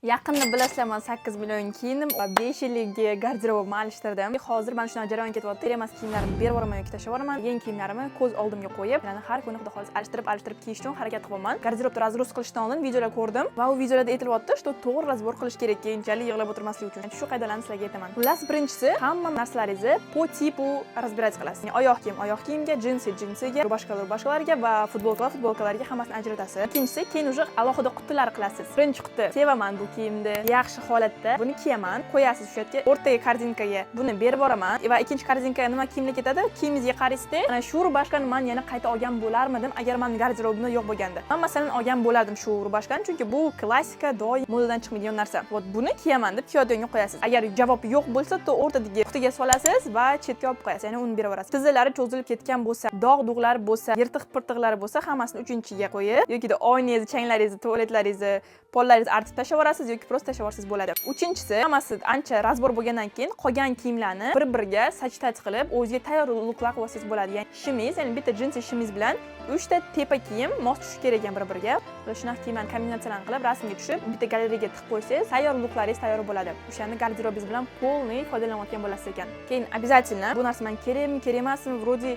Yaqinda bilasizlar, men 8 million kiyinim va 5 yillik garderobimni alishtirdim. Hozir mana shunaqa jarayon ketyapti. Emas kiyimlarimni berib yuboraman yoki tashlab yuboraman. Yangi kiyimlarimni ko'z oldimga qo'yib, ya'ni har kuni xudo xolis alishtirib kiyish uchun harakat qilaman. Garderobni razbor qilishdan oldin videolar ko'rdim va u videolarda aytilyapti, что to'g'ri razbor qilish kerak, keyinchalik yig'lab o'tirmaslik uchun. Shu qoidalarni sizlarga aytaman. Xullas, birinchisi, hamma narsalaringizni po tipu разбирать qilasiz. Ya'ni oyoq kiyimga, jinsiga, rubashkalarga va futbolkalarga hammasini ajratasiz. Ikkinchisi, keyin уже alohida qutilar qilasiz. Birinchi quti sevaman bu kiyimni, yaxshi holatda buni kiyaman, qo'yasiz shu yerga, o'rtaga korzinkaga buni berib boraman va ikkinchi korzinkaga nima kiyimlar ketadi? Kiyimingizga qaraysiz, ana shu rubashkani men yana qayta olgan bo'larmidim agar men garderobimda yo'q bo'lganda. Men masalan olgan bo'lardim shu rubashkani, chunki bu klassika, doim modadan chiqmaydigan narsa. Вот buni kiyaman deb kiyodonga qo'yasiz. Agar javob yo'q bo'lsa, to o'rtadagi qutiga solasiz va chetga olib qo'yasiz, ya'ni uni berib borasiz. Tizzalari cho'zilib ketgan bo'lsa, dog'-dug'lar bo'lsa, yirtiq-pirtiqlari bo'lsa, hammasini 3-chiga qo'yib yoki oynangizni, changlaringizni, tualetlaringizni, pollaringizni artib tashlab yuborasiz yoki prosta tashlab yuborsangiz bo'ladi. Uchinchisi, hammasi ancha razbor bo'lgandan keyin qolgan kiyimlarni bir-biriga sachtat qilib, o'zingizga tayyor luklar qilib olsangiz bo'ladi. Ya'ni shimingiz, ya'ni bitta jinsi shimingiz bilan 3 ta tepa kiyim mos tushishi kerak ekan bir-biriga. Shunaqa kiyimlarni kombinatsiyalarni qilib, rasmga tushib, bitta galeriyaga tiqib qo'ysangiz, tayyor luklaringiz tayyor bo'ladi. O'shani garderobingiz bilan полный foydalanayotgan bo'lasiz ekan. Keyin обязательно bu narsa men kerakmi, kerak emasmi, вроде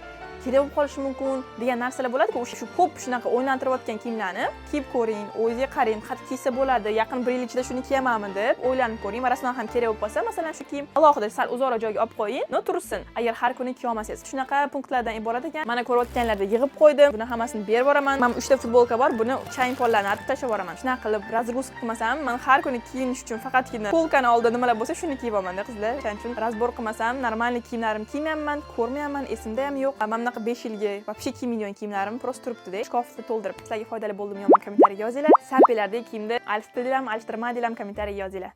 kerak bo'lib qolishi mumkin degan narsalar bo'ladi-ku, shu ko'p shunaqa o'ylantirayotgan kiyimlarni kiyib ko'ring, o'zingizga qarang, qanday kiysa bo'ladi, yaqin 1 yil ichida shuni kiyamanmi deb o'ylanib ko'ring va rasman ham kerak bo'lib qolsa, masalan, shu kiyim alohida sal uzoqroq joyga olib qo'ying, no tursin. Agar har kuni kiya olmasangiz, shunaqa punktlardan iborat ekan. Mana ko'rayotganlarda yig'ib qo'ydim, buni hammasini berib yuboraman. Men 3 ta futbolka bor, buni chang pollarni artib tashlab yuboraman. Shunaqa qilib razgruska qilmasam, men har kuni kiyinish uchun faqatgina polkani oldida nimalar bo'lsa, shuni kiyib olaman-da qizlar. Shuning uchun razbor qilmasam, normal kiyimlarimni kiymayman, ko'rmayman, esimda ham yo'q. Mana bunaqa 5 yilga вообще kiymaydigan kiyimlarim prosta turibdi-da. Shkafni to'ldirib. Sizlarga foydali bo'ldimi yo'qmi kommentariyaga yozinglar. Sarpelardagi kiyimni alishtirdinglarmi, alishtirmadinglarmi kommentariyaga yozinglar.